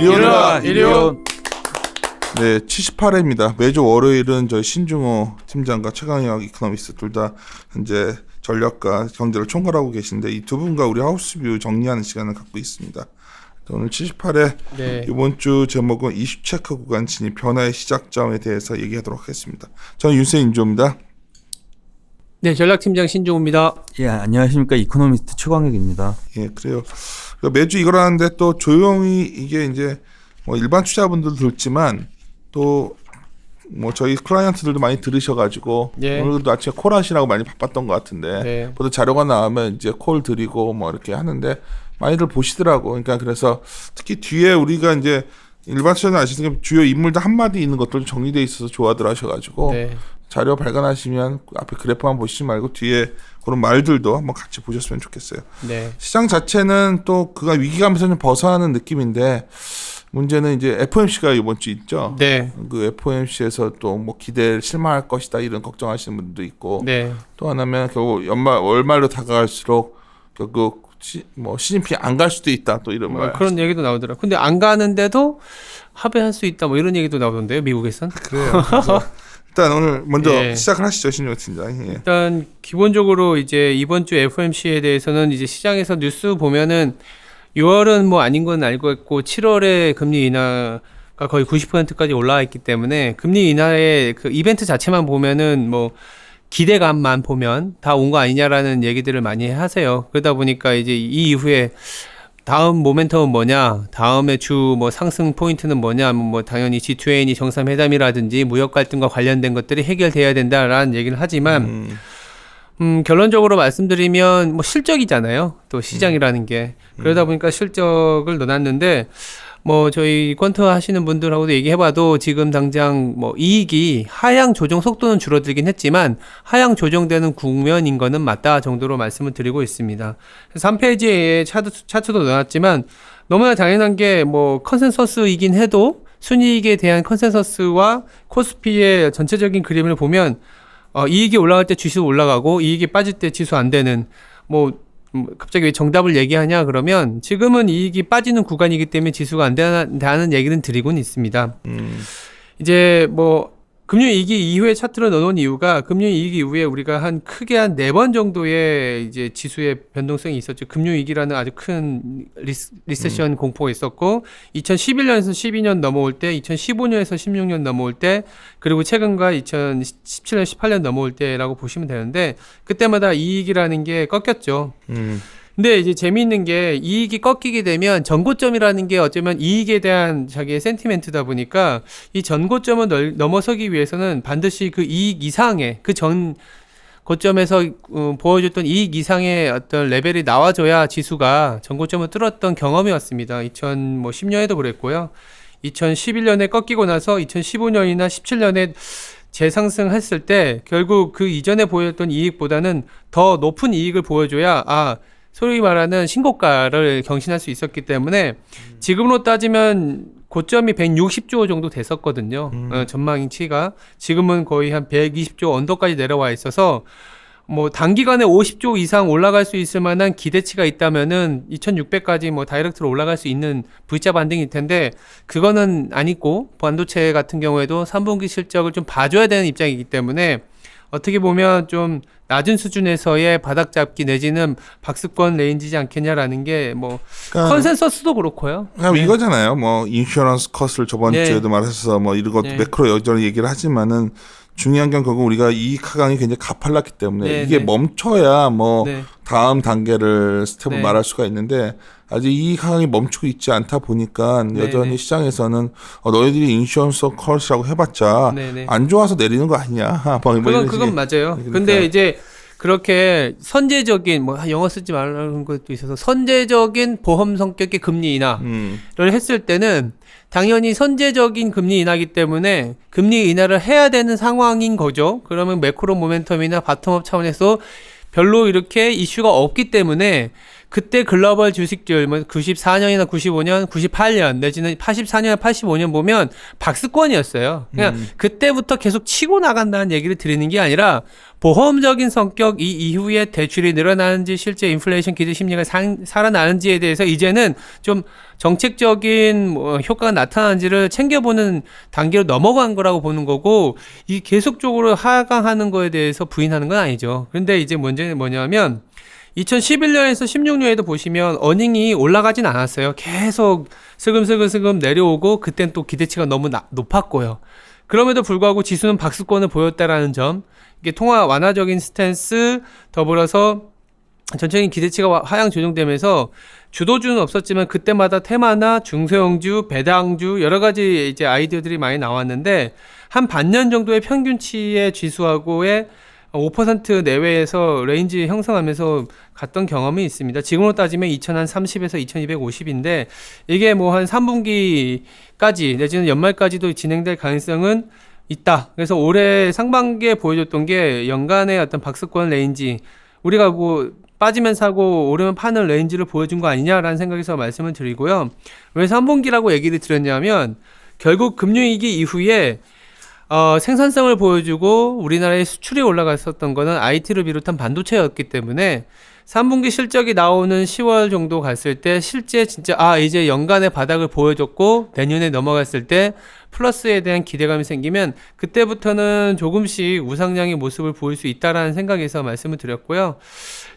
이리온과 이리온. 네, 78회입니다. 매주 월요일은 저희 신중호 팀장과 최강혁 이코노미스트 둘 다 현재 전략과 경제를 총괄하고 계신데 이 두 분과 우리 하우스뷰 정리하는 시간을 갖고 있습니다. 오늘 78회 네. 이번 주 제목은 이슈체크 구간 진입 변화의 시작점에 대해서 얘기하도록 하겠습니다. 저는 윤세 인조입니다. 네, 전략팀장 신종우입니다. 예, 안녕하십니까. 이코노미스트 최광혁입니다. 예, 그래요. 매주 이걸 하는데 또 조용히 이게 이제 뭐 일반 투자분들도 듣지만 또 뭐 저희 클라이언트들도 많이 들으셔가지고 예. 오늘도 아침에 콜 하시라고 많이 바빴던 것 같은데 네. 보통 자료가 나오면 이제 콜 드리고 뭐 이렇게 하는데 많이들 보시더라고. 그러니까 그래서 특히 뒤에 우리가 이제 일반 투자는 아시는 주요 인물들 한마디 있는 것도 정리돼 있어서 좋아들 하셔가지고 네. 자료 발간하시면 앞에 그래프만 보시지 말고 뒤에 그런 말들도 한번 같이 보셨으면 좋겠어요. 네. 시장 자체는 또 그가 위기감에서 좀 벗어나는 느낌인데 문제는 이제 FOMC가 이번 주 있죠. 네. 그 FOMC에서 또 뭐 기대를 실망할 것이다 이런 걱정하시는 분도 있고 네. 또 하나면 결국 월말로 다가갈수록 결국 뭐 시진핑 안 갈 수도 있다 또 이런 말. 그런 얘기도 나오더라고요. 근데 안 가는데도 합의할 수 있다 뭐 이런 얘기도 나오던데요, 미국에선. 그래요. 일단 오늘 먼저 예. 시작을 하시죠, 신용 팀장. 예. 일단 기본적으로 이제 이번 주 FOMC에 대해서는 이제 시장에서 뉴스 보면은 6월은 뭐 아닌 건 알고 있고 7월에 금리 인하가 거의 90%까지 올라와 있기 때문에 금리 인하의 그 이벤트 자체만 보면은 뭐 기대감만 보면 다 온 거 아니냐라는 얘기들을 많이 하세요. 그러다 보니까 이제 이 이후에 다음 모멘텀은 뭐냐, 다음에 주 뭐 상승 포인트는 뭐냐, 뭐 당연히 G20 정상회담이라든지 무역 갈등과 관련된 것들이 해결돼야 된다라는 얘기를 하지만 결론적으로 말씀드리면 뭐 실적이잖아요. 또 시장이라는 게. 그러다 보니까 실적을 넣어놨는데 뭐 저희 퀀트 하시는 분들하고도 얘기해봐도 지금 당장 뭐 이익이 하향 조정 속도는 줄어들긴 했지만 하향 조정되는 국면인 거는 맞다 정도로 말씀을 드리고 있습니다. 그래서 3페이지에 차트도 넣어놨지만 너무나 당연한 게 뭐 컨센서스이긴 해도 순이익에 대한 컨센서스와 코스피의 전체적인 그림을 보면 이익이 올라갈 때 지수 올라가고 이익이 빠질 때 지수 안 되는 뭐 갑자기 왜 정답을 얘기하냐 그러면 지금은 이익이 빠지는 구간이기 때문에 지수가 안 된다는 얘기는 드리고는 있습니다. 이제 뭐 금융위기 이후에 차트를 넣어놓은 이유가 금융위기 이후에 우리가 크게 한 4번 정도의 이제 지수의 변동성이 있었죠. 금융위기라는 아주 큰 리세션 공포가 있었고 2011년에서 12년 넘어올 때 2015년에서 16년 넘어올 때 그리고 최근과 2017년 18년 넘어올 때라고 보시면 되는데 그때마다 이익이라는 게 꺾였죠. 근데 이제 재미있는 게 이익이 꺾이게 되면 전고점이라는 게 어쩌면 이익에 대한 자기의 센티멘트다 보니까 이 전고점을 넘어서기 위해서는 반드시 그 이익 이상의 그 전 고점에서 보여줬던 이익 이상의 어떤 레벨이 나와줘야 지수가 전고점을 뚫었던 경험이었습니다. 2010년에도 그랬고요. 2011년에 꺾이고 나서 2015년이나 17년에 재상승했을 때 결국 그 이전에 보였던 이익보다는 더 높은 이익을 보여줘야 소위 말하는 신고가를 경신할 수 있었기 때문에 지금으로 따지면 고점이 160조 정도 됐었거든요. 전망치가 지금은 거의 한 120조 언더까지 내려와 있어서 뭐 단기간에 50조 이상 올라갈 수 있을 만한 기대치가 있다면은 2600까지 뭐 다이렉트로 올라갈 수 있는 V자 반등일 텐데 그거는 아니고 반도체 같은 경우에도 3분기 실적을 좀 봐줘야 되는 입장이기 때문에 어떻게 보면 좀 낮은 수준에서의 바닥 잡기 내지는 박스권 레인지지 않겠냐라는 게 뭐 그러니까 컨센서스도 그렇고요. 그냥 이거잖아요. 뭐 인슈런스 컷을 저번 주에도 말해서 뭐 이런 것도 매크로 여전히 얘기를 하지만은 중요한 건 결국 우리가 이익 하강이 굉장히 가팔랐기 때문에 이게 멈춰야 뭐 다음 단계를 스텝을 말할 수가 있는데 아직 이익 하강이 멈추고 있지 않다 보니까 여전히 시장에서는 너희들이 인슈런스 컷이라고 해봤자 안 좋아서 내리는 거 아니냐. 그건 맞아요. 그러니까. 근데 이제 그렇게 선제적인 뭐 영어 쓰지 말라는 것도 있어서 선제적인 보험 성격의 금리 인하를 했을 때는 당연히 선제적인 금리 인하기 때문에 금리 인하를 해야 되는 상황인 거죠. 그러면 매크로 모멘텀이나 바텀업 차원에서 별로 이렇게 이슈가 없기 때문에 그때 글로벌 주식들 뭐 94년이나 95년, 98년 내지는 84년, 85년 보면 박스권이었어요. 그냥 그때부터 계속 치고 나간다는 얘기를 드리는 게 아니라 보험적인 성격 이 이후에 대출이 늘어나는지 실제 인플레이션 기대 심리가 살아나는지에 대해서 이제는 좀 정책적인 뭐 효과가 나타나는지를 챙겨보는 단계로 넘어간 거라고 보는 거고, 이 계속적으로 하강하는 거에 대해서 부인하는 건 아니죠. 그런데 이제 문제는 뭐냐면 2011년에서 16년에도 보시면 어닝이 올라가진 않았어요. 계속 슬금슬금 내려오고, 그땐 또 기대치가 너무 높았고요. 그럼에도 불구하고 지수는 박스권을 보였다라는 점, 이게 통화 완화적인 스탠스 더불어서 전체적인 기대치가 하향 조정되면서 주도주는 없었지만 그때마다 테마나 중소형주, 배당주 여러 가지 이제 아이디어들이 많이 나왔는데, 한 반년 정도의 평균치의 지수하고의 5% 내외에서 레인지 형성하면서 갔던 경험이 있습니다. 지금으로 따지면 2030에서 2250인데 이게 뭐 한 3분기까지 내지는 연말까지도 진행될 가능성은 있다. 그래서 올해 상반기에 보여줬던 게 연간의 어떤 박스권 레인지, 우리가 뭐 빠지면 사고 오르면 파는 레인지를 보여준 거 아니냐라는 생각에서 말씀을 드리고요. 왜 3분기라고 얘기를 드렸냐면 결국 금융위기 이후에 생산성을 보여주고 우리나라의 수출이 올라갔었던 거는 IT를 비롯한 반도체였기 때문에 3분기 실적이 나오는 10월 정도 갔을 때 실제 진짜 이제 연간의 바닥을 보여줬고 내년에 넘어갔을 때 플러스에 대한 기대감이 생기면 그때부터는 조금씩 우상향의 모습을 보일 수 있다라는 생각에서 말씀을 드렸고요.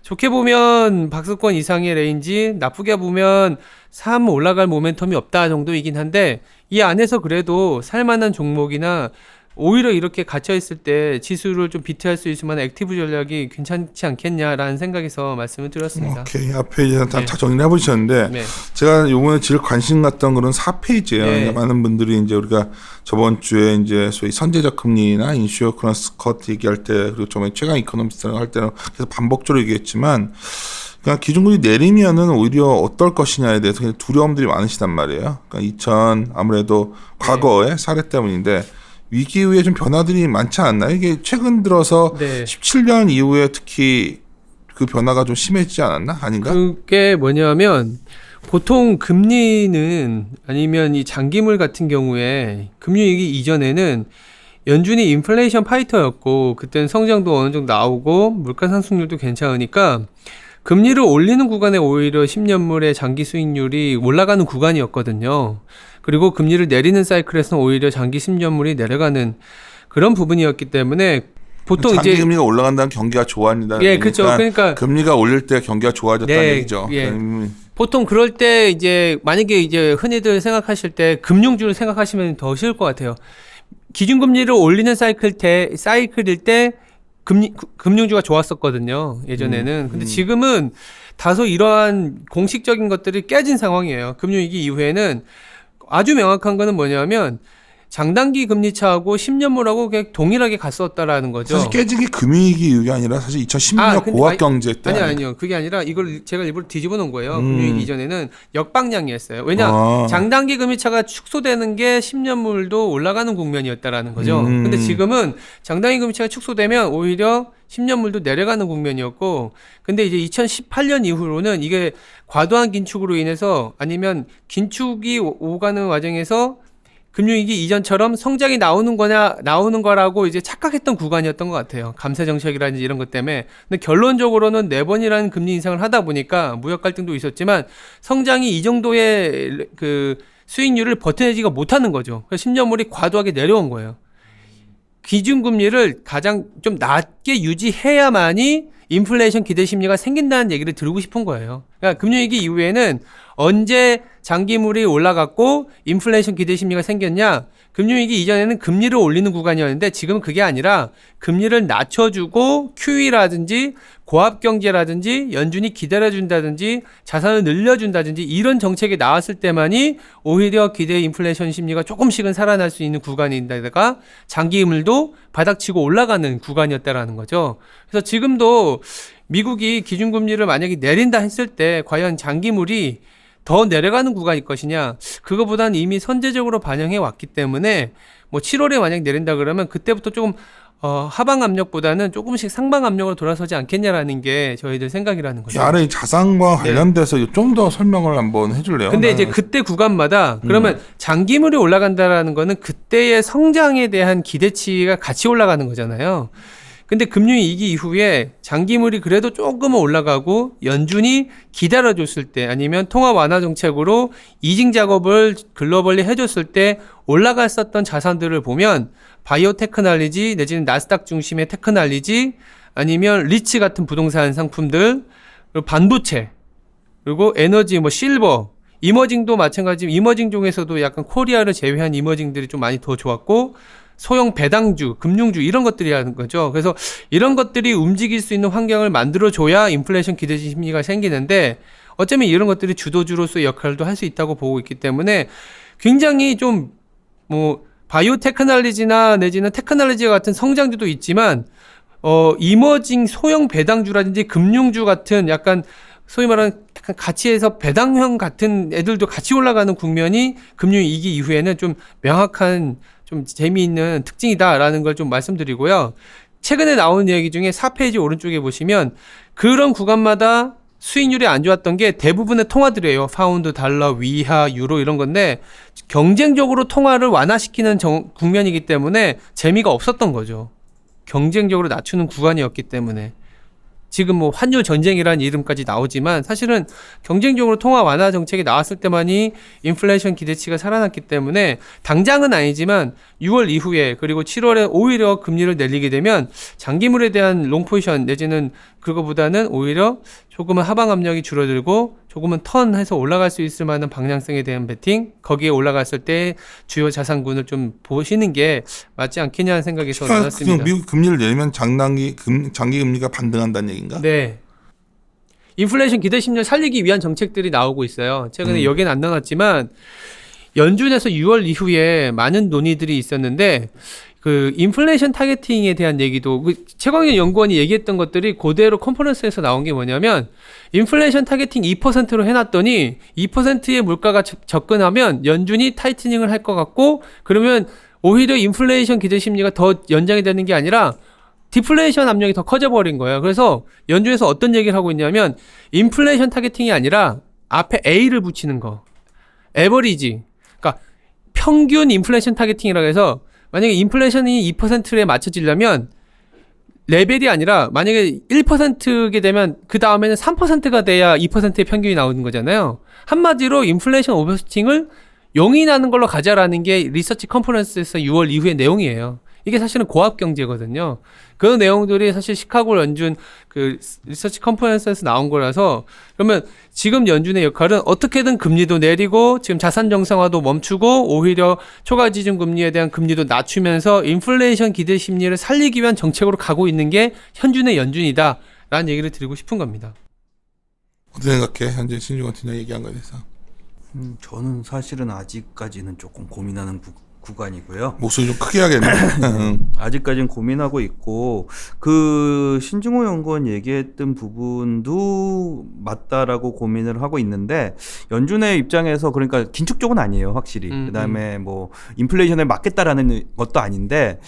좋게 보면 박스권 이상의 레인지, 나쁘게 보면 3 올라갈 모멘텀이 없다 정도이긴 한데, 이 안에서 그래도 살만한 종목이나 오히려 이렇게 갇혀있을 때 지수를 좀 비트할 수 있을 만한 액티브 전략이 괜찮지 않겠냐라는 생각에서 말씀을 드렸습니다. 오케이. 앞에 이제 다 정리를 해보셨는데, 네. 제가 요번에 제일 관심 갔던 거는 4페이지예요. 네. 많은 분들이 이제 우리가 저번 주에 이제 소위 선제적 금리나 인슈어런스 컷 얘기할 때, 그리고 저번에 최강 이코노미스트랑 할 때는 계속 반복적으로 얘기했지만, 그러니까 기준금리 내리면은 오히려 어떨 것이냐에 대해서 그냥 두려움들이 많으시단 말이에요. 그러니까 아무래도 과거의 사례 때문인데, 위기 이후에 좀 변화들이 많지 않나요? 이게 최근 들어서 17년 이후에 특히 그 변화가 좀 심해지지 않았나? 아닌가? 그게 뭐냐면 보통 금리는 아니면 이 장기물 같은 경우에 금융위기 이전에는 연준이 인플레이션 파이터였고 그때는 성장도 어느 정도 나오고 물가 상승률도 괜찮으니까 금리를 올리는 구간에 오히려 10년물의 장기 수익률이 올라가는 구간이었거든요. 그리고 금리를 내리는 사이클에서는 오히려 장기 10년물이 내려가는 그런 부분이었기 때문에 보통 장기 이제 금리가 올라간다는 경기가 좋아진다. 예, 그렇죠. 그러니까 금리가 올릴 때 경기가 좋아졌다는 얘기죠. 예. 보통 그럴 때 이제 만약에 이제 흔히들 생각하실 때 금융주를 생각하시면 더 쉬울 것 같아요. 기준금리를 올리는 사이클일 때 금융주가 좋았었거든요. 예전에는. 근데 지금은 다소 이러한 공식적인 것들이 깨진 상황이에요. 금융위기 이후에는 아주 명확한 거는 뭐냐면 장단기 금리차하고 10년물하고 그냥 동일하게 갔었다라는 거죠. 사실 깨진 게 금융위기 이후가 아니라 사실 2016년 고압경제 때. 아니요. 그게 아니라 이걸 제가 일부러 뒤집어 놓은 거예요. 금융위기 이전에는 역방향이었어요. 왜냐? 장단기 금리차가 축소되는 게 10년물도 올라가는 국면이었다라는 거죠. 근데 지금은 장단기 금리차가 축소되면 오히려 10년물도 내려가는 국면이었고, 근데 이제 2018년 이후로는 이게 과도한 긴축으로 인해서 아니면 긴축이 오가는 과정에서 금융위기 이전처럼 성장이 나오는 거라고 이제 착각했던 구간이었던 것 같아요. 감세 정책이라든지 이런 것 때문에. 근데 결론적으로는 4번이라는 금리 인상을 하다 보니까 무역 갈등도 있었지만 성장이 이 정도의 그 수익률을 버텨내지가 못하는 거죠. 그래서 10년물이 과도하게 내려온 거예요. 기준금리를 가장 좀 낮게 유지해야만이 인플레이션 기대 심리가 생긴다는 얘기를 드리고 싶은 거예요. 그러니까 금융위기 이후에는 언제 장기물이 올라갔고 인플레이션 기대 심리가 생겼냐? 금융위기 이전에는 금리를 올리는 구간이었는데 지금은 그게 아니라 금리를 낮춰주고 QE라든지 고압경제라든지 연준이 기다려준다든지 자산을 늘려준다든지 이런 정책이 나왔을 때만이 오히려 기대 인플레이션 심리가 조금씩은 살아날 수 있는 구간인데다가 장기물도 바닥치고 올라가는 구간이었다라는 거죠. 그래서 지금도 미국이 기준금리를 만약에 내린다 했을 때 과연 장기물이 더 내려가는 구간일 것이냐, 그거보다는 이미 선제적으로 반영해 왔기 때문에 뭐 7월에 만약 내린다 그러면 그때부터 조금 하방 압력보다는 조금씩 상방 압력으로 돌아서지 않겠냐라는 게 저희들 생각이라는 거죠. 아래 자산과 관련돼서 좀 더 설명을 한번 해줄래요? 근데 이제 그때 구간마다 그러면 장기물이 올라간다라는 거는 그때의 성장에 대한 기대치가 같이 올라가는 거잖아요. 근데 금융위기 이후에 장기물이 그래도 조금은 올라가고 연준이 기다려줬을 때 아니면 통화 완화 정책으로 이징 작업을 글로벌리 해줬을 때 올라갔었던 자산들을 보면 바이오 테크놀로지 내지는 나스닥 중심의 테크놀로지 아니면 리츠 같은 부동산 상품들 그리고 반도체 그리고 에너지 뭐 실버 이머징도 마찬가지로 이머징 중에서도 약간 코리아를 제외한 이머징들이 좀 많이 더 좋았고 소형 배당주, 금융주 이런 것들이라는 거죠. 그래서 이런 것들이 움직일 수 있는 환경을 만들어줘야 인플레이션 기대 심리가 생기는데 어쩌면 이런 것들이 주도주로서의 역할도 할 수 있다고 보고 있기 때문에 굉장히 좀 뭐 바이오 테크놀로지나 내지는 테크놀로지 같은 성장주도 있지만 이머징 소형 배당주라든지 금융주 같은 약간 소위 말하는 가치에서 배당형 같은 애들도 같이 올라가는 국면이 금융위기 이후에는 좀 명확한 좀 재미있는 특징이다라는 걸 좀 말씀드리고요. 최근에 나오는 얘기 중에 4페이지 오른쪽에 보시면 그런 구간마다 수익률이 안 좋았던 게 대부분의 통화들이에요. 파운드, 달러, 위하, 유로 이런 건데 경쟁적으로 통화를 완화시키는 국면이기 때문에 재미가 없었던 거죠. 경쟁적으로 낮추는 구간이었기 때문에. 지금 뭐 환율 전쟁이라는 이름까지 나오지만 사실은 경쟁적으로 통화 완화 정책이 나왔을 때만이 인플레이션 기대치가 살아났기 때문에 당장은 아니지만 6월 이후에 그리고 7월에 오히려 금리를 내리게 되면 장기물에 대한 롱 포지션 내지는 그거보다는 오히려 조금은 하방 압력이 줄어들고 조금은 턴해서 올라갈 수 있을 만한 방향성에 대한 베팅 거기에 올라갔을 때 주요 자산군을 좀 보시는 게 맞지 않겠냐는 생각이 들었습니다. 미국 금리를 내리면 장기 금리가 반등한다는 얘기인가? 네. 인플레이션 기대 심리를 살리기 위한 정책들이 나오고 있어요. 최근에 여기는 안 나왔지만 연준에서 6월 이후에 많은 논의들이 있었는데 그 인플레이션 타겟팅에 대한 얘기도 최광현 연구원이 얘기했던 것들이 그대로 컨퍼런스에서 나온 게 뭐냐면 인플레이션 타겟팅 2%로 해놨더니 2%의 물가가 접근하면 연준이 타이트닝을 할 것 같고 그러면 오히려 인플레이션 기대 심리가 더 연장이 되는 게 아니라 디플레이션 압력이 더 커져버린 거예요. 그래서 연준에서 어떤 얘기를 하고 있냐면 인플레이션 타겟팅이 아니라 앞에 A를 붙이는 거 에버리지 그러니까 평균 인플레이션 타겟팅이라고 해서 만약에 인플레이션이 2%에 맞춰지려면 레벨이 아니라 만약에 1%게 되면 그 다음에는 3%가 돼야 2%의 평균이 나오는 거잖아요. 한마디로 인플레이션 오버슈팅을 용인하는 걸로 가자라는 게 리서치 컨퍼런스에서 6월 이후의 내용이에요. 이게 사실은 고압 경제거든요. 그 내용들이 사실 시카고 연준 그 리서치 컨퍼런스에서 나온 거라서 그러면 지금 연준의 역할은 어떻게든 금리도 내리고 지금 자산 정상화도 멈추고 오히려 초과 지준 금리에 대한 금리도 낮추면서 인플레이션 기대 심리를 살리기 위한 정책으로 가고 있는 게 현준의 연준이다라는 얘기를 드리고 싶은 겁니다. 어떻게 생각해? 현재 신중원 팀장 얘기한 거에 대해서. 저는 사실은 아직까지는 조금 고민하는 구간이고요. 목소리 좀 크게 하겠네. 아직까지는 고민하고 있고 그 신중호 연구원 얘기했던 부분도 맞다라고 고민을 하고 있는데 연준의 입장에서 그러니까 긴축 쪽은 아니에요, 확실히. 그다음에 뭐 인플레이션을 막겠다라는 것도 아닌데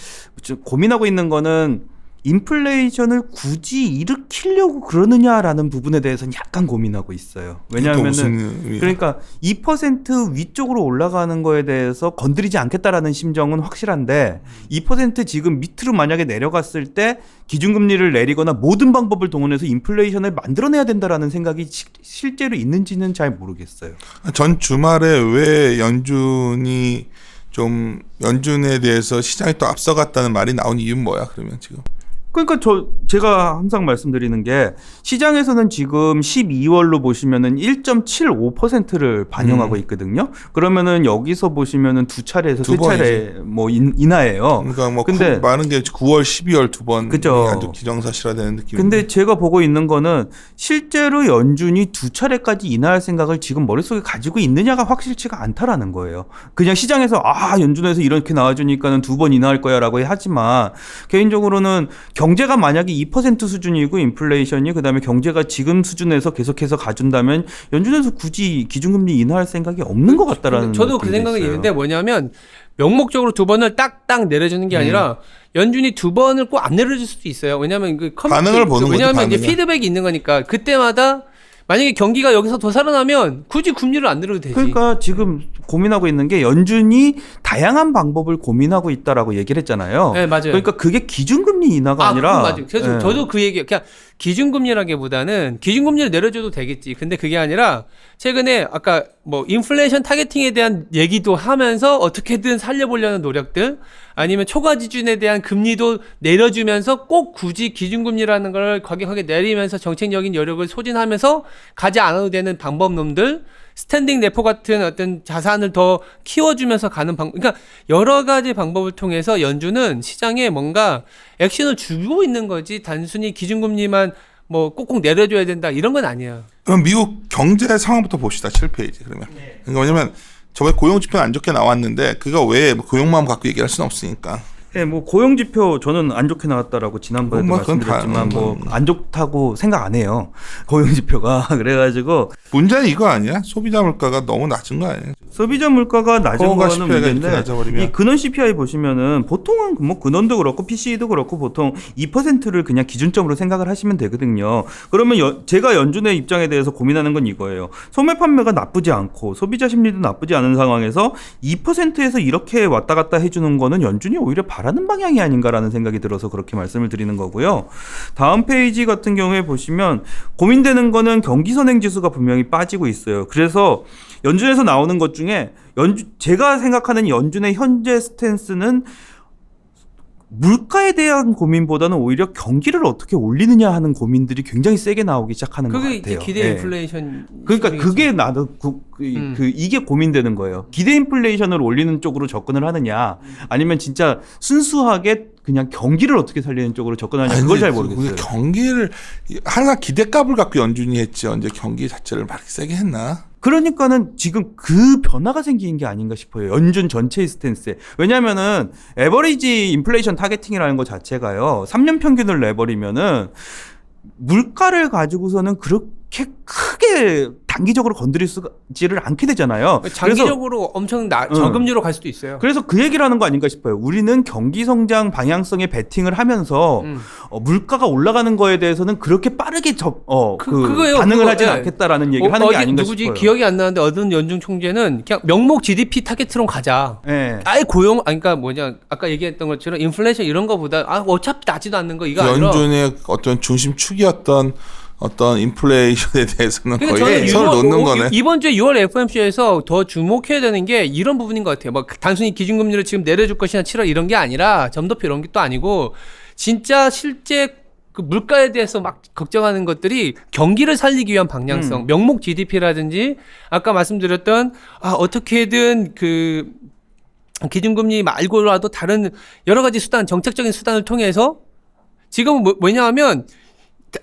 고민하고 있는 거는 인플레이션을 굳이 일으키려고 그러느냐라는 부분에 대해서는 약간 고민하고 있어요. 왜냐하면은 그러니까 2% 위쪽으로 올라가는 거에 대해서 건드리지 않겠다라는 심정은 확실한데 2% 지금 밑으로 만약에 내려갔을 때 기준금리를 내리거나 모든 방법을 동원해서 인플레이션을 만들어내야 된다라는 생각이 실제로 있는지는 잘 모르겠어요. 전 주말에 왜 연준에 대해서 시장이 또 앞서갔다는 말이 나온 이유는 뭐야? 그러면 지금? 그러니까 제가 항상 말씀드리는 게 시장에서는 지금 12월로 보시면은 1.75%를 반영하고 있거든요. 그러면은 여기서 보시면은 두 차례에서 세 차례 뭐 인하예요. 그러니까 뭐 근데 많은 게 9월, 12월 두 번 아주 기정사실화되는 느낌. 근데 제가 보고 있는 거는 실제로 연준이 두 차례까지 인하할 생각을 지금 머릿속에 가지고 있느냐가 확실치가 않다라는 거예요. 그냥 시장에서 연준에서 이렇게 나와주니까는 두 번 인하할 거야라고 하지만 개인적으로는 경제가 만약에 2% 수준이고 인플레이션이 그다음에 경제가 지금 수준에서 계속해서 가준다면 연준에서 굳이 기준금리 인하할 생각이 없는 것 같다라는. 저도 그 생각이 있는데 뭐냐면 명목적으로 두 번을 딱딱 내려주는 게 아니라 연준이 두 번을 꼭 안 내려줄 수도 있어요. 왜냐하면 그 반응을 보는 거지. 왜냐하면 이제 반응을. 피드백이 있는 거니까 그때마다 만약에 경기가 여기서 더 살아나면 굳이 금리를 안 내려도 되지. 그러니까 지금 고민하고 있는 게 연준이 다양한 방법을 고민하고 있다라고 얘기를 했잖아요. 네, 맞아요. 그러니까 그게 기준금리 인하가 아니라. 그건 맞아요. 그래서 네. 저도 그 얘기, 그냥 기준금리라기보다는 기준금리를 내려줘도 되겠지. 근데 그게 아니라 최근에 아까 뭐 인플레이션 타겟팅에 대한 얘기도 하면서 어떻게든 살려보려는 노력들, 아니면 초과 지준에 대한 금리도 내려주면서 꼭 굳이 기준금리라는 걸 과격하게 내리면서 정책적인 여력을 소진하면서 가지 않아도 되는 방법론들, 스탠딩 레포 같은 어떤 자산을 더 키워주면서 가는 방법, 그러니까 여러 가지 방법을 통해서 연준은 시장에 뭔가 액션을 주고 있는 거지 단순히 기준금리만 뭐 꼭꼭 내려줘야 된다 이런 건 아니야. 그럼 미국 경제 상황부터 봅시다. 7페이지 그러면. 그러니까 뭐냐면 저번에 고용 지표는 안 좋게 나왔는데 그거 왜 고용만 갖고 얘기할 수는 없으니까. 네, 뭐 고용 지표 저는 안 좋게 나왔다라고 지난번에도 뭐 그건 말씀드렸지만 뭐 안 좋다고 생각 안 해요. 고용 지표가. 그래가지고 문제는 이거 아니야? 소비자 물가가 너무 낮은 거 아니야? 소비자 물가가 낮은 허가 거는 CPI 가 이렇게 문제인데 낮아버리면. 이 근원 CPI 보시면은 보통은 뭐 근원도 그렇고 PCE도 그렇고 보통 2%를 그냥 기준점으로 생각을 하시면 되거든요. 그러면 제가 연준의 입장에 대해서 고민하는 건 이거예요. 소매 판매가 나쁘지 않고 소비자 심리도 나쁘지 않은 상황에서 2%에서 이렇게 왔다 갔다 해주는 거는 연준이 오히려 바라는 방향이 아닌가라는 생각이 들어서 그렇게 말씀을 드리는 거고요. 다음 페이지 같은 경우에 보시면 고민되는 거는 경기 선행 지수가 분명히 빠지고 있어요. 그래서 연준에서 나오는 것 중에 제가 생각하는 연준의 현재 스탠스는 물가에 대한 고민보다는 오히려 경기를 어떻게 올리느냐 하는 고민들이 굉장히 세게 나오기 시작하는 것 그게 같아요. 기대 예. 인플레이션. 그러니까 그게 나도 이게 고민되는 거예요. 기대 인플레이션을 올리는 쪽으로 접근을 하느냐, 아니면 진짜 순수하게 그냥 경기를 어떻게 살리는 쪽으로 접근하느냐, 그걸 잘 모르겠어요. 경기를 항상 기대값을 갖고 연준이 했지 언제 경기 자체를 막 세게 했나? 그러니까는 지금 그 변화가 생긴 게 아닌가 싶어요. 연준 전체의 스탠스에. 왜냐면은 에버리지 인플레이션 타겟팅이라는 것 자체가요. 3년 평균을 내버리면은 물가를 가지고서는 그렇게 크게 단기적으로 건드리지를 않게 되잖아요. 장기적으로 엄청 저금리로 갈 수도 있어요. 그래서 그 얘기를 하는 거 아닌가 싶어요. 우리는 경기 성장 방향성에 베팅을 하면서 물가가 올라가는 거에 대해서는 그렇게 빠르게 반응을 하진 않겠다라는 얘기를 하는 게 아닌가 누구지 싶어요. 기억이 안 나는데 어떤 연준 총재는 그냥 명목 GDP 타겟으로 가자. 네. 아예 그러니까 뭐냐 아까 얘기했던 것처럼 인플레이션 이런 거보다 어차피 나지도 않는 거 이거 아니라 연준의 어떤 중심축이었던 어떤 인플레이션에 대해서는 그러니까 거의 손을 놓는 거네. 이번 주에 6월 FOMC에서 더 주목해야 되는 게 이런 부분인 것 같아요. 뭐 단순히 기준금리를 지금 내려줄 것이나 7월 이런 게 아니라 점도표 이런 게 또 아니고 진짜 실제 그 물가에 대해서 막 걱정하는 것들이 경기를 살리기 위한 방향성, 명목 GDP라든지 아까 말씀드렸던 어떻게든 그 기준금리 말고라도 다른 여러 가지 수단, 정책적인 수단을 통해서 지금 뭐냐면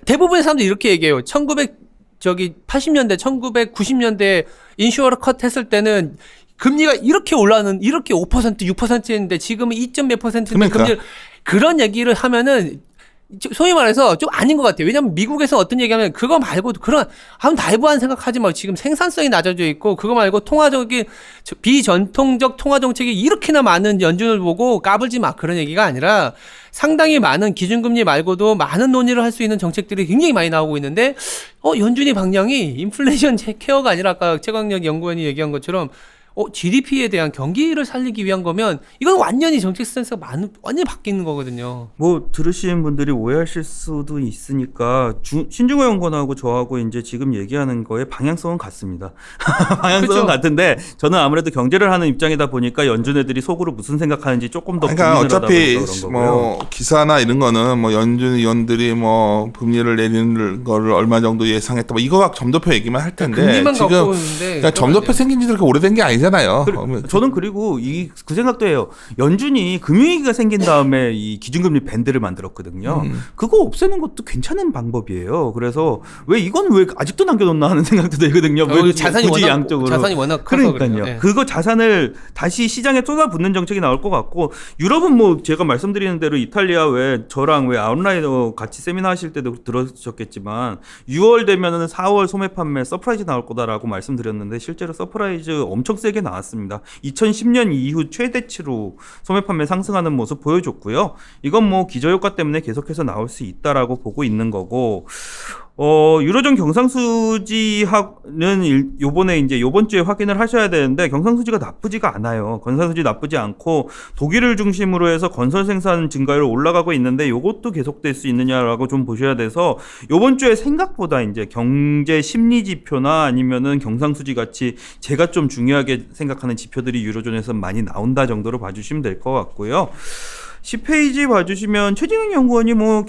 대부분의 사람들이 이렇게 얘기해요. 1980년대, 1990년대 인슈어를 컷 했을 때는 금리가 이렇게 올라는 이렇게 5%, 6%였는데 지금은 2.몇 %인데 그러니까. 금리를 그런 얘기를 하면은 소위 말해서 좀 아닌 것 같아요. 왜냐면 미국에서 어떤 얘기하면 그거 말고도 그런 아무 다이브한 생각하지 마. 지금 생산성이 낮아져 있고 그거 말고 통화적인 비전통적 통화 정책이 이렇게나 많은 연준을 보고 까불지 마. 그런 얘기가 아니라 상당히 많은 기준금리 말고도 많은 논의를 할 수 있는 정책들이 굉장히 많이 나오고 있는데 연준이 방향이 인플레이션 케어가 아니라 아까 최광렬 연구원이 얘기한 것처럼 GDP에 대한 경기를 살리기 위한 거면 이건 완전히 정책 스탠스가 완전히 바뀌는 거거든요. 뭐 들으시는 분들이 오해하실 수도 있으니까 신중호 연구원하고 저하고 이제 지금 얘기하는 거에 방향성은 같습니다. 방향성은 그렇죠. 같은데 저는 아무래도 경제를 하는 입장이다 보니까 연준 애들이 속으로 무슨 생각하는지 조금 더 그러니까 고민을 하다 어차피 보니까 그런 거고요. 뭐 기사나 이런 거는 뭐 연준 의원들이 뭐 금리를 내리는 거를 얼마 정도 예상했다 뭐 이거 점도표 얘기만 할 텐데 금리만 지금 갖고 있는데 그러니까 점도표 생긴 지 그렇게 오래된 게 아니잖아요. 저는 그리고 그 생각도 해요. 연준이 금융위기가 생긴 다음에 이 기준금리 밴드를 만들었거든요. 그거 없애는 것도 괜찮은 방법이에요. 그래서 왜 아직도 남겨놓나 하는 생각도 들거든요. 왜 자산이 굳이 워낙 양쪽으로. 자산이 워낙 커서 그러니까요. 네. 그거 자산을 다시 시장에 쏟아붓는 정책이 나올 것 같고 유럽은 뭐 제가 말씀드리는 대로 이탈리아 왜 저랑 왜 아웃라이더 같이 세미나 하실 때도 들으셨겠지만 6월 되면은 4월 소매 판매 서프라이즈 나올 거다라고 말씀드렸는데 실제로 서프라이즈 엄청 세게 크게 나왔습니다. 2010년 이후 최대치로 소매 판매 상승하는 모습 보여줬고요. 이건 뭐 기저효과 때문에 계속해서 나올 수 있다라고 보고 있는 거고, 유로존 경상수지는 요번 주에 확인을 하셔야 되는데, 경상수지가 나쁘지가 않아요. 경상수지 나쁘지 않고, 독일을 중심으로 해서 건설 생산 증가율 올라가고 있는데, 요것도 계속될 수 있느냐라고 좀 보셔야 돼서, 요번 주에 생각보다 이제 경제 심리 지표나 아니면은 경상수지 같이 제가 좀 중요하게 생각하는 지표들이 유로존에서 많이 나온다 정도로 봐주시면 될 것 같고요. 10페이지 봐주시면 최진웅 연구원이 뭐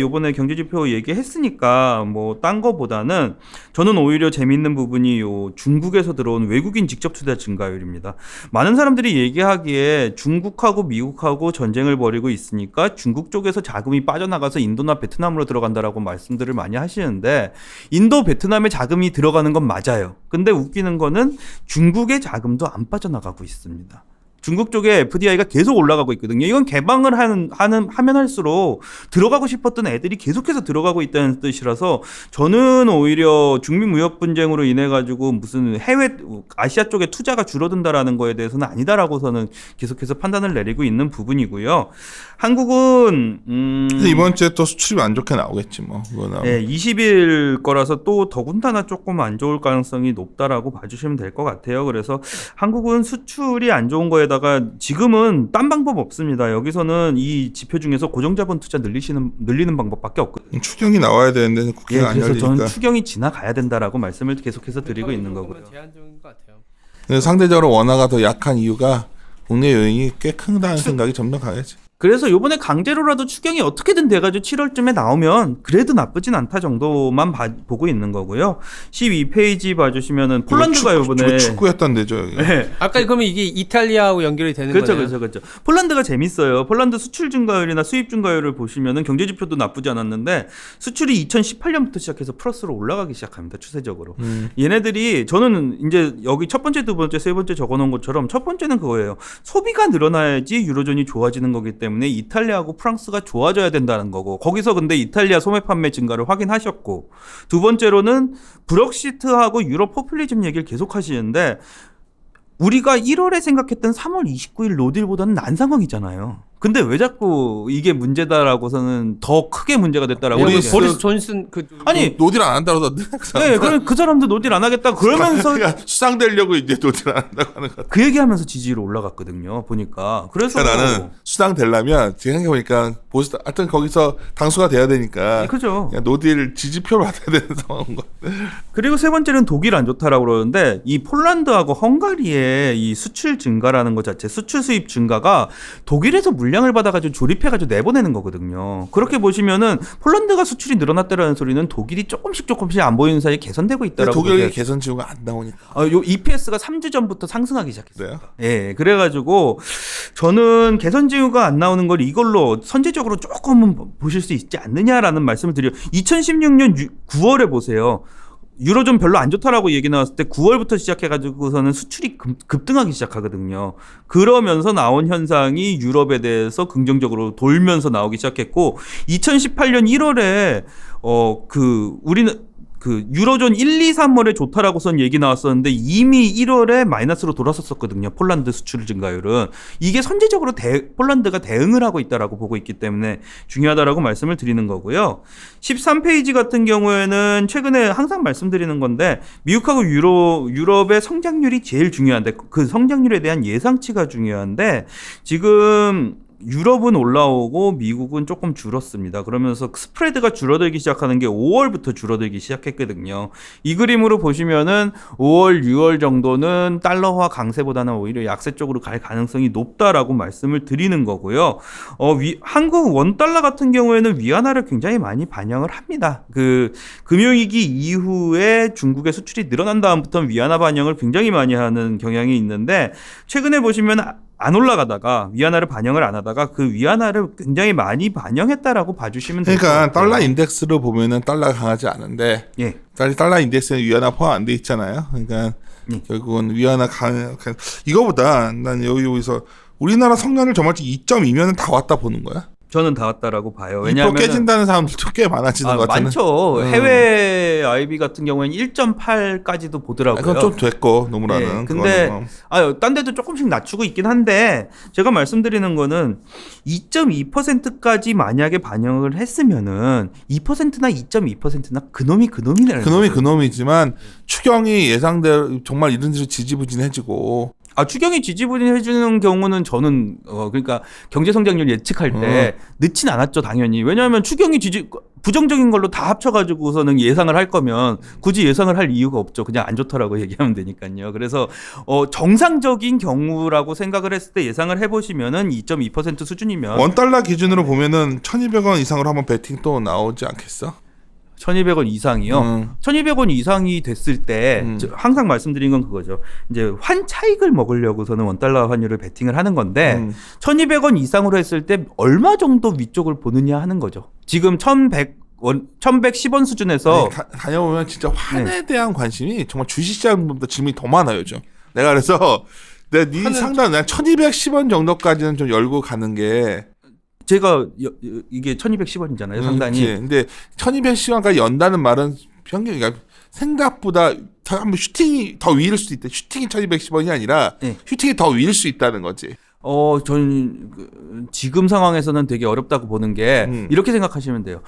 요번에 경제지표 얘기했으니까 뭐 딴 거보다는 저는 오히려 재미있는 부분이 요 중국에서 들어온 외국인 직접 투자 증가율입니다. 많은 사람들이 얘기하기에 중국하고 미국하고 전쟁을 벌이고 있으니까 중국 쪽에서 자금이 빠져나가서 인도나 베트남으로 들어간다라고 말씀들을 많이 하시는데, 인도 베트남에 자금이 들어가는 건 맞아요. 근데 웃기는 거는 중국의 자금도 안 빠져나가고 있습니다. 중국 쪽에 FDI가 계속 올라가고 있거든요. 이건 개방을 하면 할수록 들어가고 싶었던 애들이 계속해서 들어가고 있다는 뜻이라서, 저는 오히려 중미 무역 분쟁으로 인해 가지고 무슨 아시아 쪽에 투자가 줄어든다라는 거에 대해서는 아니다라고 저는 계속해서 판단을 내리고 있는 부분이고요. 한국은 근데 이번 주에 또 수출이 안 좋게 나오겠지 뭐. 네, 20일 거라서 또 더군다나 조금 안 좋을 가능성이 높다라고 봐주시면 될 것 같아요. 그래서 한국은 수출이 안 좋은 거에 다가 지금은 딴 방법 없습니다. 여기서는 이 지표 중에서 고정자본 투자 늘리는 방법밖에 없거든요. 추경이 나와야 되는데 국회가 안 열리니까. 저는 추경이 지나가야 된다라고 말씀을 계속해서 드리고 있는 거고요. 제한적인 것 같아요. 상대적으로 원화가 더 약한 이유가 국내 요인이 꽤 크다는 생각이 점점 강해지. 그래서 요번에 강제로라도 추경이 어떻게든 돼가지고 7월쯤에 나오면 그래도 나쁘진 않다 정도만 보고 있는 거고요. 12페이지 봐주시면은 폴란드가 요번에 축구였던데죠. 네. 아까 그러면 이게 이탈리아하고 연결이 되는 그렇죠, 거네요. 그렇죠. 폴란드가 재밌어요. 폴란드 수출 증가율이나 수입 증가율을 보시면은 경제지표도 나쁘지 않았는데 수출이 2018년부터 시작해서 플러스로 올라가기 시작합니다. 추세적으로. 얘네들이 저는 이제 여기 첫 번째, 두 번째, 세 번째 적어놓은 것처럼 첫 번째는 그거예요. 소비가 늘어나야지 유로존이 좋아지는 거기 때문에 이탈리아하고 프랑스가 좋아져야 된다는 거고, 거기서 근데 이탈리아 소매 판매 증가를 확인하셨고, 두 번째로는 브렉시트하고 유럽 포퓰리즘 얘기를 계속 하시는데, 우리가 1월에 생각했던 3월 29일 노딜보다는 난 상황이잖아요. 근데 왜 자꾸 이게 문제다라고서는 더 크게 문제가 됐다라고. 보리스 존슨 아니 노딜 안 한다고 하던데. 네, 그 사람도 노딜 안 하겠다 그러면서 수상되려고 이제 노딜 안 한다고 하는 것 같아. 그 얘기하면서 지지율 올라갔거든요. 보니까. 그래서 나는 수상되려면 생각해 보니까 하여튼 거기서 당수가 돼야 되니까. 그죠. 노딜 지지표를 받아야 되는 상황인 것 같아. 그리고 세 번째는 독일 안 좋다라고 그러는데, 이 폴란드하고 헝가리의 이 수출 증가라는 것 자체, 수출 수입 증가가 독일에서 물량을 받아가지고 조립해가지고 내보내는 거거든요. 그렇게 보시면은 폴란드가 수출이 늘어났다라는 소리는 독일이 조금씩 안 보이는 사이에 개선되고 있다라고. 독일 개선 지표가 안 나오니까. 요 EPS가 3주 전부터 상승하기 시작했어요. 네. 예, 그래가지고 저는 개선 징후가 안 나오는 걸 이걸로 선제적으로 조금은 보실 수 있지 않느냐라는 말씀을 드려요. 2016년 9월에 보세요. 유로존 별로 안 좋다라고 얘기 나왔을 때 9월부터 시작해가지고서는 수출이 급등하기 시작하거든요. 그러면서 나온 현상이 유럽에 대해서 긍정적으로 돌면서 나오기 시작했고, 2018년 1월에 우리는 유로존 1, 2, 3월에 좋다라고선 얘기 나왔었는데 이미 1월에 마이너스로 돌아섰었거든요. 폴란드 수출 증가율은. 이게 선제적으로 폴란드가 대응을 하고 있다라고 보고 있기 때문에 중요하다라고 말씀을 드리는 거고요. 13페이지 같은 경우에는 최근에 항상 말씀드리는 건데, 미국하고 유럽의 성장률이 제일 중요한데, 그 성장률에 대한 예상치가 중요한데, 지금 유럽은 올라오고 미국은 조금 줄었습니다. 그러면서 스프레드가 줄어들기 시작하는 게 5월부터 줄어들기 시작했거든요. 이 그림으로 보시면은 5월, 6월 정도는 달러화 강세보다는 오히려 약세 쪽으로 갈 가능성이 높다라고 말씀을 드리는 거고요. 한국 원달러 같은 경우에는 위안화를 굉장히 많이 반영을 합니다. 그 금융위기 이후에 중국의 수출이 늘어난 다음부터는 위안화 반영을 굉장히 많이 하는 경향이 있는데, 최근에 보시면 안 올라가다가 위안화를 반영을 안 하다가 그 위안화를 굉장히 많이 반영했다라고 봐주시면 될 것 같아요. 그러니까 달러 인덱스로 보면은 달러가 강하지 않은데, 예. 달러 인덱스에 위안화 포함 안 돼 있잖아요. 그러니까 결국은 위안화 이거보다 난 여기서 우리나라 성장률 정말 2.2면은 다 왔다 보는 거야. 저는 다 왔다라고 봐요. 2% 왜냐하면 깨진다는 사람들도 꽤 많아지는 것 같아요. 많죠. 해외 IB 같은 경우에는 1.8까지도 보더라고요. 그건 좀 됐고 노무라는. 네, 근데 딴 데도 조금씩 낮추고 있긴 한데 제가 말씀드리는 거는 2.2%까지 만약에 반영을 했으면은 2%나 2.2%나 그놈이라는 그놈이 거죠. 그놈이지만 추경이 예상대로 정말 이런 데서 지지부진해지고. 추경이 지지부진해주는 경우는 저는 그러니까 경제 성장률 예측할 때 늦진 않았죠, 당연히. 왜냐하면 추경이 부정적인 걸로 다 합쳐가지고서는 예상을 할 거면 굳이 예상을 할 이유가 없죠. 그냥 안 좋더라고 얘기하면 되니까요. 그래서 정상적인 경우라고 생각을 했을 때 예상을 해보시면은 2.2% 수준이면 $1 기준으로 보면은 1,200원 이상으로 한번 베팅 또 나오지 않겠어? 1,200원 이상이요. 1,200원 이상이 됐을 때 항상 말씀드린 건 그거죠. 이제 환차익을 먹으려고서는 $1 환율을 베팅을 하는 건데 1,200원 이상으로 했을 때 얼마 정도 위쪽을 보느냐 하는 거죠. 지금 1,110원 수준에서 다녀보면 진짜 환에 대한 관심이 정말 주식시장보다 질문이 더 많아요, 요즘. 내가 그래서 네 상단 난 1,210원 정도까지는 좀 열고 가는 게 제가 이게 1,210원이잖아요, 상단이. 그치. 근데 1,210원까지 연다는 말은 평균 그러니까 생각보다 한번 슈팅이 더 위일 수도 있다. 슈팅이 1,210원이 아니라 슈팅이 더 위일 수 있다는 거지. 저는 지금 상황에서는 되게 어렵다고 보는 게 이렇게 생각하시면 돼요.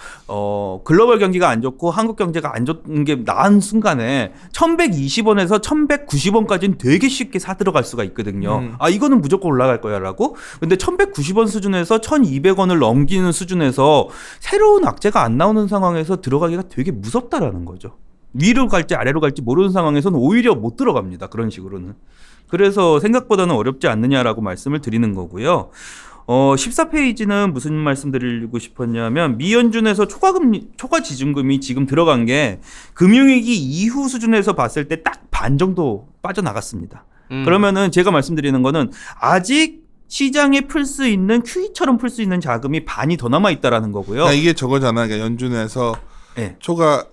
글로벌 경기가 안 좋고 한국 경제가 안 좋은 게 나은 순간에 1,120원에서 1,190원까지는 되게 쉽게 사들어갈 수가 있거든요. 이거는 무조건 올라갈 거야라고. 근데 1,190원 수준에서 1,200원을 넘기는 수준에서 새로운 악재가 안 나오는 상황에서 들어가기가 되게 무섭다라는 거죠. 위로 갈지 아래로 갈지 모르는 상황에서는 오히려 못 들어갑니다. 그런 식으로는. 그래서 생각보다는 어렵지 않느냐라고 말씀을 드리는 거고요. 14페이지는 무슨 말씀 드리고 싶었냐면 미연준에서 초과 지준금이 지금 들어간 게 금융위기 이후 수준에서 봤을 때 딱 반 정도 빠져나갔습니다. 그러면은 제가 말씀드리는 거는 아직 시장에 풀 수 있는 QE처럼 풀 수 있는 자금이 반이 더 남아 있다라는 거고요. 그러니까 이게 저거잖아. 그러니까 연준에서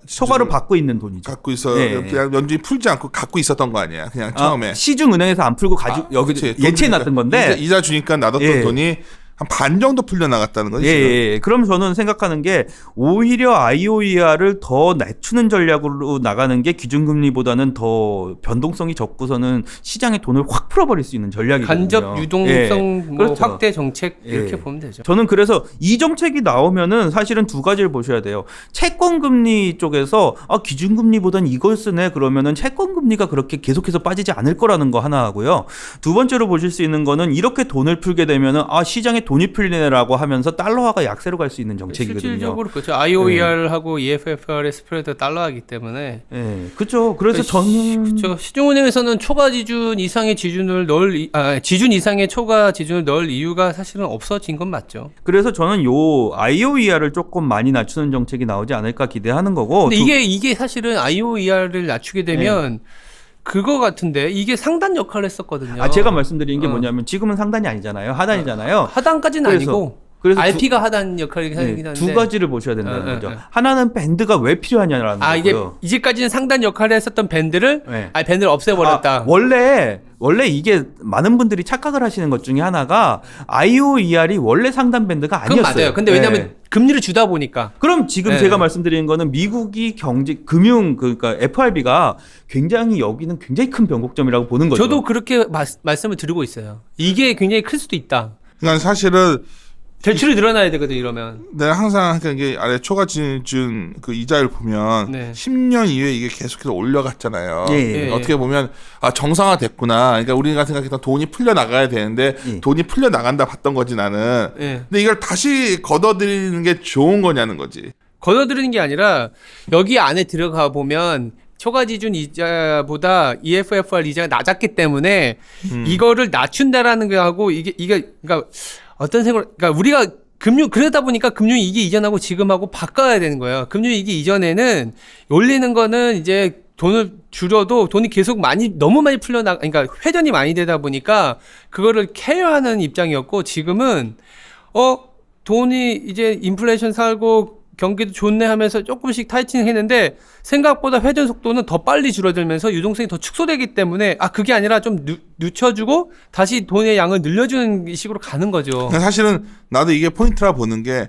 초과를 받고 있는 돈이죠. 갖고 있어. 그냥 연준이 풀지 않고 갖고 있었던 거 아니야. 그냥 처음에. 시중은행에서 안 풀고 가지고 여기 예치해 놨던 건데 이자 주니까 놔뒀던 돈이 한 반 정도 풀려 나갔다는 거지. 그럼 저는 생각하는 게 오히려 IOER을 더 낮추는 전략으로 나가는 게 기준금리보다는 더 변동성이 적고서는 시장에 돈을 확 풀어버릴 수 있는 전략이거든요. 간접 유동성 그렇죠. 확대 정책 이렇게 보면 되죠. 저는 그래서 이 정책이 나오면은 사실은 두 가지를 보셔야 돼요. 채권금리 쪽에서 기준금리보단 이걸 쓰네 그러면은 채권금리가 그렇게 계속해서 빠지지 않을 거라는 거 하나 하고요. 두 번째로 보실 수 있는 거는 이렇게 돈을 풀게 되면은 시장에 돈이 풀리네라고 하면서 달러화가 약세로 갈 수 있는 정책이거든요. 실질적으로 그렇죠. IOER하고 EFFR의 스프레드 달러하기 때문에. 그렇죠. 그래서 저는 그렇죠. 시중은행에서는 초과 지준 이상의 지준을 지준 이상의 초과 지준을 넣을 이유가 사실은 없어진 건 맞죠. 그래서 저는 요 IOER을 조금 많이 낮추는 정책이 나오지 않을까 기대하는 거고. 근데 이게 사실은 IOER을 낮추게 되면 그거 같은데 이게 상단 역할을 했었거든요. 제가 말씀드린 게 뭐냐면 지금은 상단이 아니잖아요. 하단이잖아요. 하단까지는 아니고 RP가 하단 역할이긴 한데 두 가지를 보셔야 된다는 거죠. 하나는 밴드가 왜 필요하냐라는 거고요. 이제까지는 상단 역할을 했었던 밴드를 밴드를 없애버렸다. 원래 이게 많은 분들이 착각을 하시는 것 중에 하나가 IOER이 원래 상단 밴드가 아니었어요. 그건 맞아요. 근데 왜냐하면 금리를 주다 보니까. 그럼 지금 제가 말씀드리는 거는 미국이 그러니까 FRB가 굉장히 여기는 굉장히 큰 변곡점이라고 보는 거죠. 저도 그렇게 말씀을 드리고 있어요. 이게 굉장히 클 수도 있다. 그러니까 사실은 대출이 늘어나야 되거든 이러면. 내가 항상 이게 아래 초과 지준 그 이자율 보면 10년 이후에 이게 계속해서 올려갔잖아요. 어떻게 보면 정상화됐구나. 그러니까 우리가 생각했던 돈이 풀려 나가야 되는데 돈이 풀려 나간다 봤던 거지 나는. 근데 이걸 다시 걷어들이는 게 좋은 거냐는 거지. 걷어들이는 게 아니라 여기 안에 들어가 보면 초과 지준 이자보다 EFFR 이자가 낮았기 때문에 이거를 낮춘다라는 거하고 이게 그러니까 어떤 생각, 그러니까 우리가 그러다 보니까 금융위기 이전하고 지금하고 바꿔야 되는 거예요. 금융위기 이전에는 올리는 거는 이제 돈을 줄여도 돈이 계속 너무 많이 그러니까 회전이 많이 되다 보니까 그거를 케어하는 입장이었고 지금은 돈이 이제 인플레이션 살고 경기도 좋네 하면서 조금씩 타이팅 했는데 생각보다 회전 속도는 더 빨리 줄어들면서 유동성이 더 축소되기 때문에 그게 아니라 좀 늦춰주고 다시 돈의 양을 늘려주는 식으로 가는 거죠. 사실은 나도 이게 포인트라 보는 게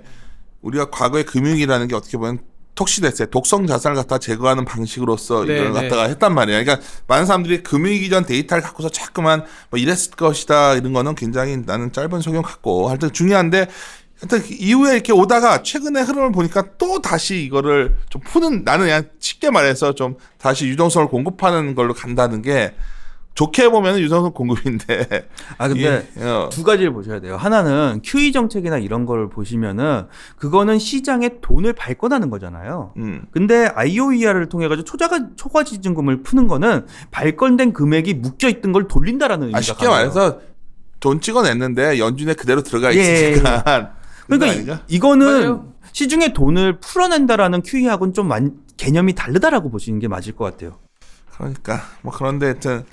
우리가 과거의 금융이라는 게 어떻게 보면 톡시데스 독성 자산을 갖다 제거하는 방식으로서 이걸 갖다가 했단 말이야. 그러니까 많은 사람들이 금융위기 전 데이터를 갖고서 자꾸만 뭐 이랬을 것이다 이런 거는 굉장히 나는 짧은 소견 같고 하여튼 중요한데 하여튼 이후에 이렇게 오다가 최근의 흐름을 보니까 또 다시 이거를 좀 푸는 나는 그냥 쉽게 말해서 좀 다시 유동성을 공급하는 걸로 간다는 게 좋게 보면 유동성 공급인데. 근데 두 가지를 보셔야 돼요. 하나는 QE 정책이나 이런 걸 보시면은 그거는 시장에 돈을 발권하는 거잖아요. 근데 IOER을 통해 가지고 초과 지준금을 푸는 거는 발권된 금액이 묶여 있던 걸 돌린다라는 의미가 쉽게 말해서 돈 찍어냈는데 연준에 그대로 들어가 있으니까. 그러니까 이거는 맞아요. 시중에 돈을 풀어낸다라는 QE하고는 좀 개념이 다르다라고 보시는 게 맞을 것 같아요. 그러니까 뭐 그런데 하여튼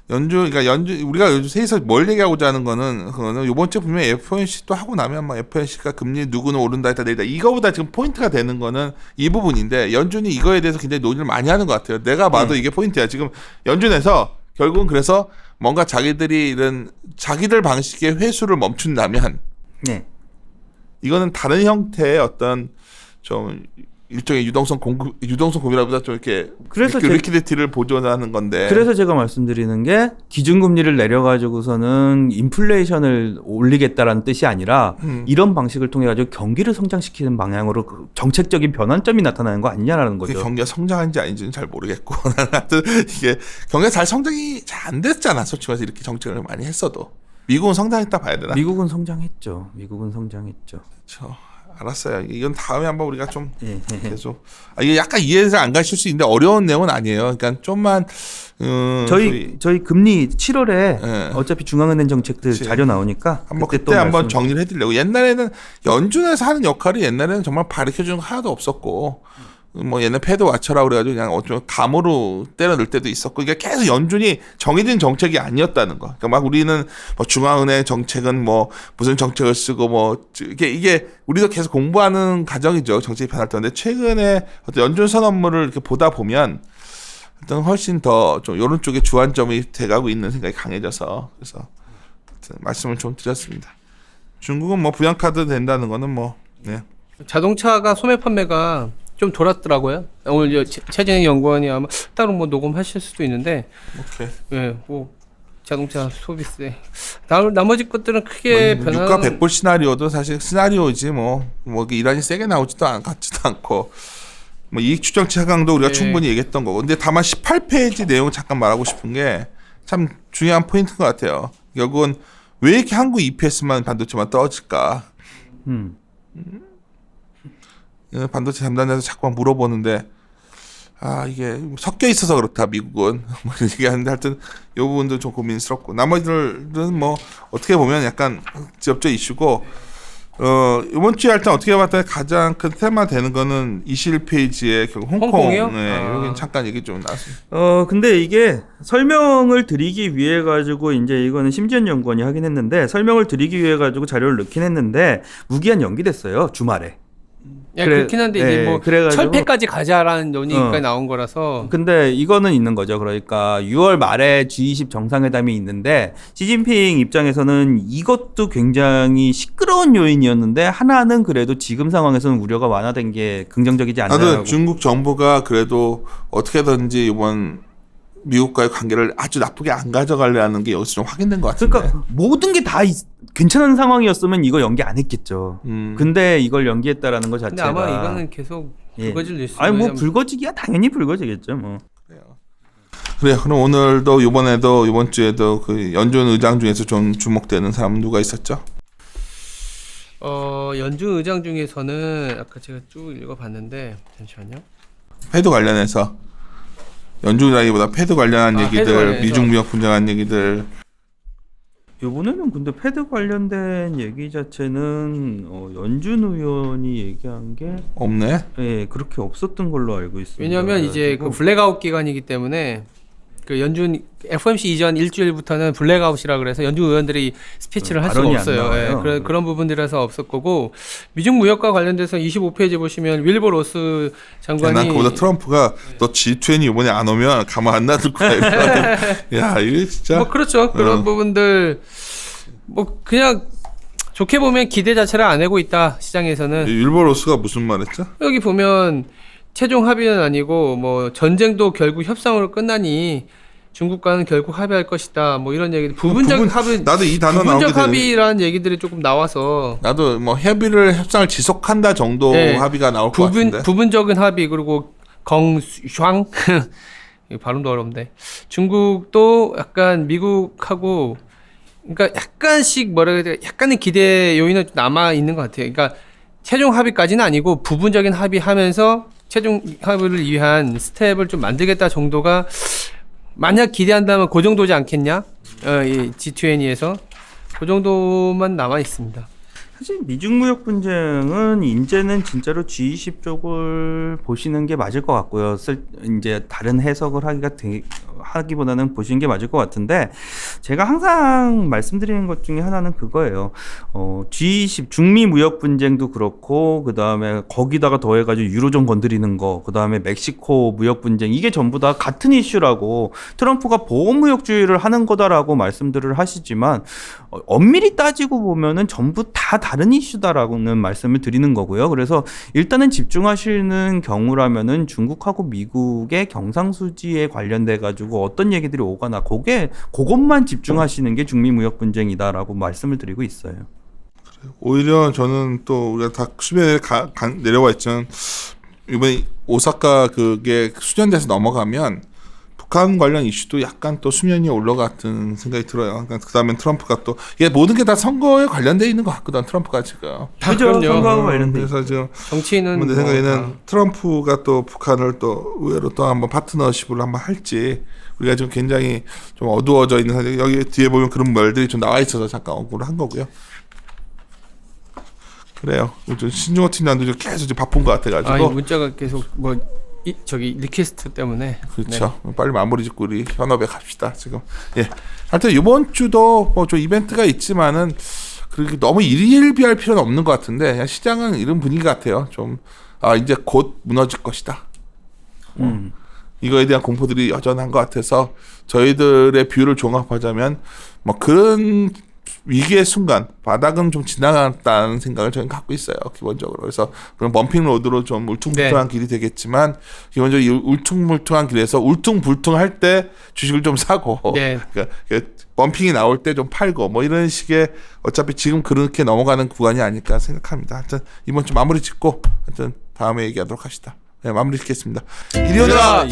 그러니까 우리가 요즘 세에서 뭘 얘기하고자 하는 그거는 이번 주에 분명히 FOMC도 하고 나면 막 FOMC가 금리 누구는 오른다 했다 내리다 이거보다 지금 포인트가 되는 거는 이 부분인데 연준이 이거에 대해서 굉장히 논의를 많이 하는 것 같아요. 내가 봐도 이게 포인트야. 지금 연준에서 결국은 그래서 뭔가 자기들이 이런 자기들 방식의 회수를 멈춘다면 이거는 다른 형태의 어떤 좀 일종의 유동성 공급이라보다 좀 이렇게 그래서 리퀴디티를 보존하는 건데. 그래서 제가 말씀드리는 게 기준금리를 내려가지고서는 인플레이션을 올리겠다라는 뜻이 아니라 이런 방식을 통해 가지고 경기를 성장시키는 방향으로 정책적인 변환점이 나타나는 거 아니냐라는 거죠. 그게 경기가 성장한지 아닌지는 잘 모르겠고 하여튼 이게 경기가 잘 성장이 잘 안 됐잖아. 솔직히 말해서 이렇게 정책을 많이 했어도. 미국은 성장했다 봐야 되나? 미국은 성장했죠. 그렇죠. 알았어요. 이건 다음에 한번 우리가 좀 계속 이게 약간 이해해서 안 가실 수 있는데 어려운 내용은 아니에요. 그러니까 좀만 저희 금리 7월에 어차피 중앙은행 정책들 자료 나오니까 그때 한번 정리를 해드리려고. 옛날에는 연준에서 하는 역할이 옛날에는 정말 가르쳐주는 거 하나도 없었고 뭐 옛날 패드 와처라고 그래가지고 그냥 어쩌면 감으로 때려 넣을 때도 있었고 이게 계속 연준이 정해진 정책이 아니었다는 거. 그러니까 막 우리는 뭐 중앙은행 정책은 뭐 무슨 정책을 쓰고 뭐 이게 우리도 계속 공부하는 과정이죠. 정책이 변할 때. 근데 최근에 어떤 연준 선언문을 이렇게 보다 보면 어떤 훨씬 더 좀 이런 쪽에 주안점이 돼가고 있는 생각이 강해져서 그래서 말씀을 좀 드렸습니다. 중국은 뭐 부양카드 된다는 거는 뭐 자동차가 소매 판매가 좀 돌았더라고요. 오늘 최진행 연구원이 아마 따로 뭐 녹음하실 수도 있는데, 뭐 자동차 소비세. 나머지 것들은 크게 변화. 유가 100불 시나리오도 사실 시나리오지 뭐 이란이 세게 나오지도 같지도 않고, 뭐 이익 추정치 하강도 우리가 충분히 얘기했던 거고. 근데 다만 18페이지 내용 잠깐 말하고 싶은 게 참 중요한 포인트인 것 같아요. 결국은 왜 이렇게 한국 EPS만 반도체만 떨어질까? 반도체 담당자도 자꾸만 물어보는데 이게 섞여 있어서 그렇다 미국은 뭐 얘기하는데 하여튼 이 부분도 좀 고민스럽고 나머지들은 뭐 어떻게 보면 약간 지역적 이슈고 이번 주에 일단 어떻게 봤더니 가장 큰 테마 되는 거는 21페이지에 결국 홍콩이요? 여기는 잠깐 얘기 좀 나왔습니다. 근데 이게 설명을 드리기 위해 가지고 이제 이거는 심지현 연구원이 하긴 했는데 설명을 드리기 위해 가지고 자료를 넣긴 했는데 무기한 연기됐어요 주말에. 그렇긴 한데 이제 뭐 철폐까지 가자라는 논의가 나온 거라서. 근데 이거는 있는 거죠. 그러니까 6월 말에 G20 정상회담이 있는데 시진핑 입장에서는 이것도 굉장히 시끄러운 요인이었는데 하나는 그래도 지금 상황에서는 우려가 완화된 게 긍정적이지 않나요? 나도 중국 정부가 그래도 어떻게든지 이번 미국과의 관계를 아주 나쁘게 안 가져가려는 게 여기서 좀 확인된 것 같은데. 그러니까 모든 게 다 괜찮은 상황이었으면 이거 연기 안 했겠죠. 근데 이걸 연기했다라는 것 자체가. 근데 아마 이거는 계속 불거질 뉴스. 아니 뭐 불거지기야 당연히 불거지겠죠. 뭐. 그래요. 그럼 오늘도 이번 주에도 그 연준 의장 중에서 좀 주목되는 사람은 누가 있었죠? 연준 의장 중에서는 아까 제가 쭉 읽어봤는데 잠시만요. 패드 관련해서. 연준이라기보다 패드 관련한 얘기들, 미중 무역 분쟁한 얘기들. 이번에는 근데 패드 관련된 얘기 자체는 연준 의원이 얘기한 게 없네. 그렇게 없었던 걸로 알고 있습니다. 왜냐하면 이제 그 블랙아웃 기간이기 때문에 그 연준 FOMC 이전 일주일부터는 블랙아웃이라 그래서 연준 의원들이 스피치를 할 수가 발언이 안 없어요. 나와요. 그런 부분들에서 없을 거고 미중 무역과 관련돼서 25페이지 보시면 윌버 로스 장관이 난 그보다 트럼프가 너 G20 이번에 안 오면 가만 안 놔둘 거야. 야, 이게 진짜. 뭐 그렇죠. 그런 부분들 뭐 그냥 좋게 보면 기대 자체를 안 하고 있다 시장에서는. 윌버 로스가 무슨 말했죠? 여기 보면 최종 합의는 아니고 뭐 전쟁도 결국 협상으로 끝나니 중국과는 결국 합의할 것이다. 뭐 이런 얘기. 부분적 합의. 나도 이 단어 나오게 부분적 합의라는 얘기들이 조금 나와서. 나도 뭐 협상을 지속한다 정도 네. 합의가 나올 것 같은데. 부분적인 합의 그리고 정황 발음도 어려운데 중국도 약간 미국하고 그러니까 약간씩 뭐라 해야 돼 약간의 기대 요인은 남아 있는 것 같아요. 그러니까 최종 합의까지는 아니고 부분적인 합의하면서 최종 합의를 위한 스텝을 좀 만들겠다 정도가 만약 기대한다면 그 정도지 않겠냐? 이 G20에서 그 정도만 남아 있습니다. 사실 미중 무역 분쟁은 이제는 진짜로 G20 쪽을 보시는 게 맞을 것 같고요. 이제 다른 해석을 하기보다는 보시는 게 맞을 것 같은데 제가 항상 말씀드리는 것 중에 하나는 그거예요. G20 중미 무역 분쟁도 그렇고 그 다음에 거기다가 더해가지고 유로존 건드리는 거, 그 다음에 멕시코 무역 분쟁 이게 전부 다 같은 이슈라고 트럼프가 보호 무역주의를 하는 거다라고 말씀들을 하시지만 엄밀히 따지고 보면은 전부 다 다른 이슈다라고는 말씀을 드리는 거고요. 그래서 일단은 집중하시는 경우라면은 중국하고 미국의 경상수지에 관련돼 가지고 어떤 얘기들이 오거나 그것만 집중하시는 게 중미 무역 분쟁이다라고 말씀을 드리고 있어요. 오히려 저는 또 우리가 다 수면에 내려와 있지만 이번에 오사카 그게 수련돼서 넘어가면 북한 관련 이슈도 약간 또 수면 위에 올라갔던 생각이 들어요. 그러니까 그다음엔 트럼프가 또 이게 모든 게 다 선거에 관련돼 있는 것 같거든. 트럼프가 지금. 그죠? 선거하고 관련돼. 그래서 지금 정치인은 내 생각에는 트럼프가 또 북한을 또 의외로 또 한번 파트너십을 한번 할지 우리가 지금 굉장히 좀 어두워져 있는 상태. 여기 뒤에 보면 그런 말들이 좀 나와 있어서 잠깐 언급을 한 거고요. 그래요. 신중호 팀장도 계속 바쁜 것 같아가지고. 문자가 계속 저기 리퀘스트 때문에. 그렇죠. 네. 빨리 마무리 짓고 우리 현업에 갑시다. 지금. 예. 하여튼 이번 주도 뭐 좀 이벤트가 있지만은 그렇게 너무 일희일비할 필요는 없는 것 같은데 그냥 시장은 이런 분위기 같아요. 좀 이제 곧 무너질 것이다. 이거에 대한 공포들이 여전한 것 같아서 저희들의 뷰를 종합하자면 뭐 그런 위기의 순간 바닥은 좀 지나갔다는 생각을 저는 갖고 있어요. 기본적으로. 그래서 그런 범핑 로드로 좀 울퉁불퉁한 길이 되겠지만 기본적으로 이 울퉁불퉁한 길에서 울퉁불퉁할 때 주식을 좀 사고 그러니까 범핑이 나올 때 좀 팔고 뭐 이런 식의 어차피 지금 그렇게 넘어가는 구간이 아닐까 생각합니다. 하여튼 이번 주 마무리 짓고 하여튼 다음에 얘기하도록 합시다. 네, 마무리 짓겠습니다. 이리오다.